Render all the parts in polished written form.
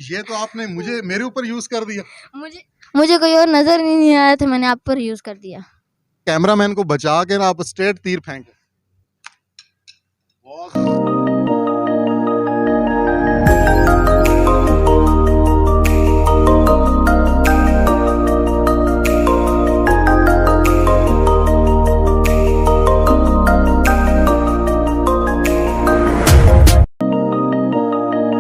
ये तो आपने मुझे मेरे ऊपर यूज कर दिया। मुझे कोई और नजर ही नहीं आया था, मैंने आप पर यूज कर दिया। कैमरामैन को बचा के ना आप स्ट्रेट तीर फेंके।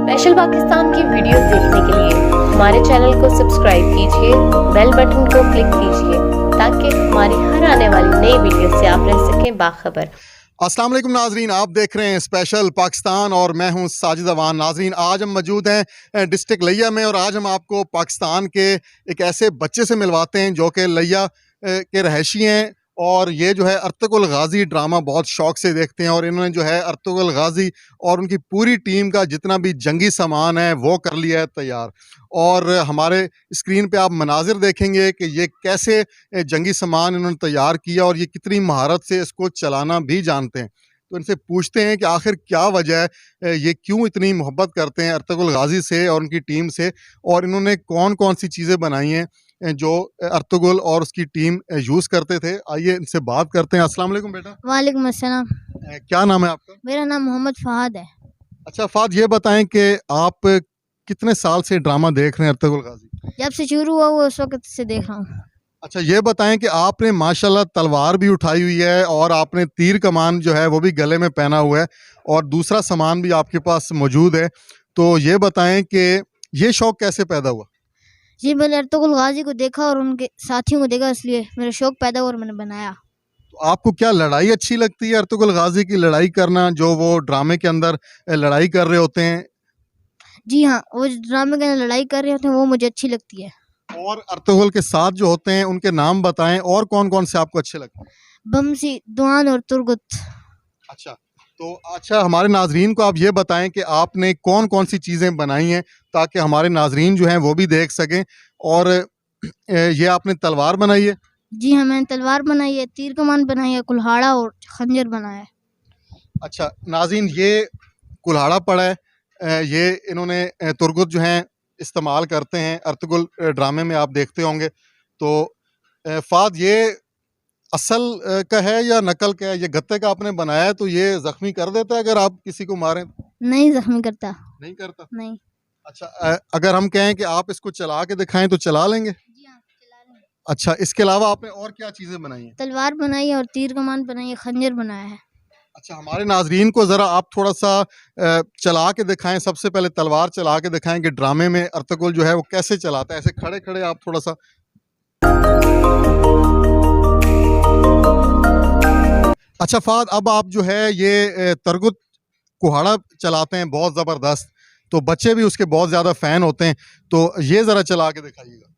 स्पेशल पाकिस्तान की वीडियोस देखने के लिए हमारे चैनल को सब्सक्राइब कीजिए, बेल बटन को क्लिक कीजिए ताकि हमारी हर आने वाली नई वीडियो से आप रह सकें बाखबर। अस्सलाम वालेकुम नाजरीन, आप देख रहे हैं स्पेशल पाकिस्तान और मैं हूं साजिद अवान। नाजरीन, आज हम मौजूद हैं डिस्ट्रिक्ट लिया में और आज हम आपको पाकिस्तान के एक ऐसे बच्चे से मिलवाते हैं जो कि लिया के रहायशी हैं और ये जो है अर्तुगरुल गाजी ड्रामा बहुत शौक से देखते हैं और इन्होंने जो है अर्तुगरुल गाजी और उनकी पूरी टीम का जितना भी जंगी सामान है वो कर लिया है तैयार। और हमारे स्क्रीन पे आप मनाजिर देखेंगे कि ये कैसे जंगी सामान इन्होंने तैयार किया और ये कितनी महारत से इसको चलाना भी जानते हैं। तो इनसे पूछते हैं कि आखिर क्या वजह है, ये क्यों इतनी मोहब्बत करते हैं अर्तुगरुल गाजी से और उनकी टीम से, और इन्होंने कौन कौन सी चीज़ें बनाई हैं जो अर्तुगरुल और उसकी टीम यूज़ करते थे। आइए इनसे बात करते हैं। अस्सलाम वालेकुम बेटा। वालेकुम अस्सलाम। क्या नाम है आपका? मेरा नाम मोहम्मद फहद है। अच्छा फहद, ये बताएं कि आप कितने साल से ड्रामा देख रहे हैं अर्तुगरुल गाजी? जब से शुरू हुआ वो उस वक्त से देख रहा हूँ। अच्छा ये बताएं कि आपने माशाल्लाह तलवार भी उठाई हुई है और आपने तीर कमान जो है वो भी गले में पहना हुआ है और दूसरा सामान भी आपके पास मौजूद है। तो ये बताएं कि ये शौक़ कैसे पैदा हुआ? जी, मैंने अर्तुगरुल गाजी को देखा और उनके साथियों को देखा, इसलिए मेरा शौक पैदा हुआ और मैंने बनाया। तो आपको क्या लड़ाई अच्छी लगती है? अर्तुगरुल गाजी की लड़ाई करना, जो वो ड्रामे के अंदर लड़ाई कर रहे होते हैं? जी हाँ, वो ड्रामे के अंदर लड़ाई कर रहे होते हैं वो मुझे अच्छी लगती है। और अर्तुगरुल के साथ जो होते हैं उनके नाम बताएं और कौन कौन से आपको अच्छे लगते हैं? बमसी, दुआन और तुर्गुत। अच्छा, तो अच्छा हमारे नाजरीन को आप ये बताएं कि आपने कौन कौन सी चीज़ें बनाई हैं ताकि हमारे नाजरीन जो हैं वो भी देख सकें। और ये आपने तलवार बनाई है? जी हाँ, मैंने तलवार बनाई है, तीर कमान बनाई है, कुल्हाड़ा और खंजर बनाया है। अच्छा नाज़रीन, ये कुल्हाड़ा पड़ा है, ये इन्होंने तुर्गुत जो हैं इस्तेमाल करते हैं अर्तुगरुल ड्रामे में, आप देखते होंगे। तो फाद, ये असल का है या नकल का है? ये गत्ते का आपने बनाया है तो ये जख्मी कर देता है अगर आप किसी को मारें? नहीं, जख्मी करता। नहीं करता। नहीं। अच्छा, अगर हम कहें कि आप इसको चला के दिखाएं तो चला लेंगे? जी हाँ, चला लेंगे। अच्छा, इसके अलावा आपने और क्या चीज़ें बनाई हैं? तलवार बनाई है और तीर कमान बनाई है, खंजर बनाया है। अच्छा, हमारे नाजरीन को ज़रा आप थोड़ा सा चला के दिखाएं। सबसे पहले तलवार चला के दिखाएं कि ड्रामे में अर्तुगरुल जो है वो कैसे चलाता है। ऐसे खड़े खड़े आप थोड़ा सा। अच्छा फाद, अब आप जो है ये तुर्गुत कुहाड़ा चलाते हैं बहुत ज़बरदस्त, तो बच्चे भी उसके बहुत ज़्यादा फ़ैन होते हैं, तो ये ज़रा चला के दिखाइएगा।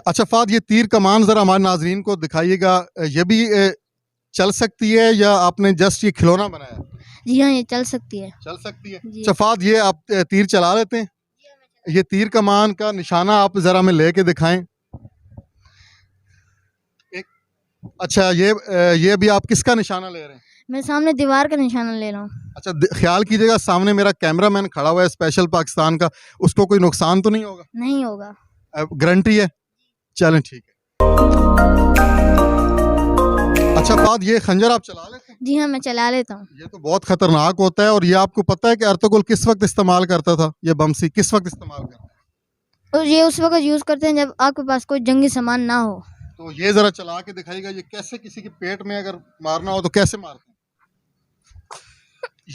अच्छा फाद, ये तीर कमान ज़रा हमारे नाजरीन को दिखाइएगा। ये भी चल सकती है या आपने जस्ट ये खिलौना बनाया? जी हाँ, ये चल सकती है। चल सकती है। जी। अच्छा फाद, ये आप तीर चला लेते हैं? ये तीर कमान का निशाना आप ज़रा हमें लेके दिखाएं। अच्छा, ये अभी आप किसका निशाना ले रहे हैं? मैं सामने दीवार का निशाना ले रहा हूँ। अच्छा, ख्याल कीजिएगा सामने मेरा कैमरामैन खड़ा हुआ है स्पेशल पाकिस्तान का, उसको कोई नुकसान तो नहीं होगा? नहीं होगा। गारंटी है? चलें ठीक है। अच्छा फाद, ये खंजर आप चला लेते हैं? जी हाँ, मैं चला लेता हूँ। ये तो बहुत खतरनाक होता है। और ये आपको पता है कि अर्तुगरुल किस वक्त इस्तेमाल करता था? ये बमसी किस वक्त इस्तेमाल करता है? और ये उस वक्त यूज़ करते हैं जब आपके पास कोई जंगी सामान ना हो। तो ये जरा चला के दिखाइएगा, ये कैसे किसी के पेट में अगर मारना हो तो कैसे मारते हैं?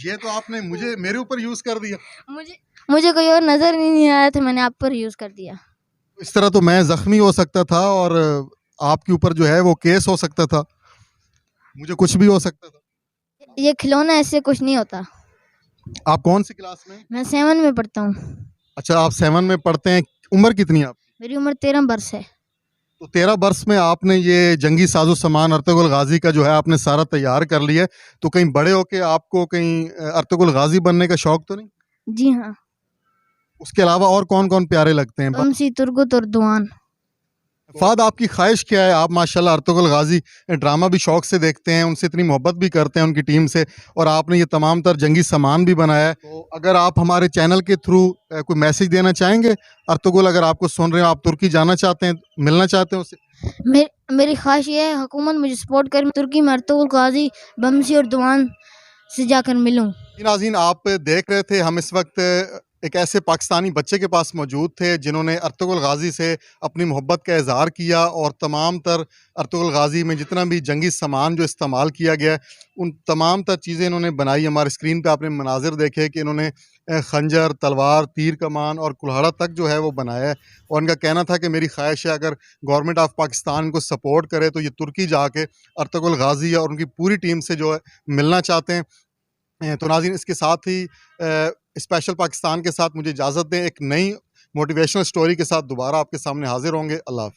ये तो आपने मुझे मेरे ऊपर यूज कर दिया। मुझे कोई और नजर ही नहीं आया था, मैंने आप पर यूज़ कर दिया। इस तरह तो मैं जख्मी हो सकता था और आपके ऊपर जो है वो केस हो सकता था, मुझे कुछ भी हो सकता था। ये खिलौना ऐसे कुछ नहीं होता। आप कौन सी क्लास में? मैं 7 में पढ़ता हूँ। अच्छा, आप 7 में पढ़ते हैं। उम्र कितनी है आपकी? मेरी उम्र 13 वर्ष है। तो 13 वर्ष में आपने ये जंगी साजो सामान अर्तुगरुल गाजी का जो है आपने सारा तैयार कर लिया है, तो कहीं बड़े होके आपको कहीं अर्तुगरुल गाजी बनने का शौक तो नहीं? जी हाँ। उसके अलावा और कौन कौन प्यारे लगते हैं? बमसी, तुर्गुत और दुआन। फ़ाद आपकी ख्वाहिश क्या है? आप माशाल्लाह अर्तुगरुल गाज़ी ड्रामा भी शौक़ से देखते हैं, उनसे इतनी मोहब्बत भी करते हैं उनकी टीम से और आपने ये तमाम तर जंगी सामान भी बनाया है। तो अगर आप हमारे चैनल के थ्रू कोई मैसेज देना चाहेंगे? अर्तुगरुल अगर आपको सुन रहे हो, आप तुर्की जाना चाहते हैं, मिलना चाहते हैं उससे? मेरी ख्वाहिश ये है हुकूमत मुझे सपोर्ट करे, तुर्की में अर्तुगरुल गाज़ी बमसी और दीवान से जाकर मिलूं। नाज़रीन, आप देख रहे थे हम इस वक्त एक ऐसे पाकिस्तानी बच्चे के पास मौजूद थे जिन्होंने अर्तुगरुल गाज़ी से अपनी मोहब्बत का इज़हार किया और तमाम तर अर्तुगरुल गाज़ी में जितना भी जंगी सामान जो इस्तेमाल किया गया है उन तमाम तर चीज़ें इन्होंने बनाई। हमारे स्क्रीन पे आपने मनाजिर देखे कि इन्होंने खंजर, तलवार, तीर कमान और कुल्हाड़ा तक जो है वो बनाया है और इनका कहना था कि मेरी ख्वाहिश है अगर गवर्नमेंट ऑफ पाकिस्तान को सपोर्ट करे तो ये तुर्की जाके अर्तुगरुल गाज़ी और उनकी पूरी टीम से जो है मिलना चाहते हैं। तो नाज़रीन, इसके साथ ही स्पेशल पाकिस्तान के साथ मुझे इजाज़त दें। एक नई मोटिवेशनल स्टोरी के साथ दोबारा आपके सामने हाज़िर होंगे। अल्लाह हाफ़िज़।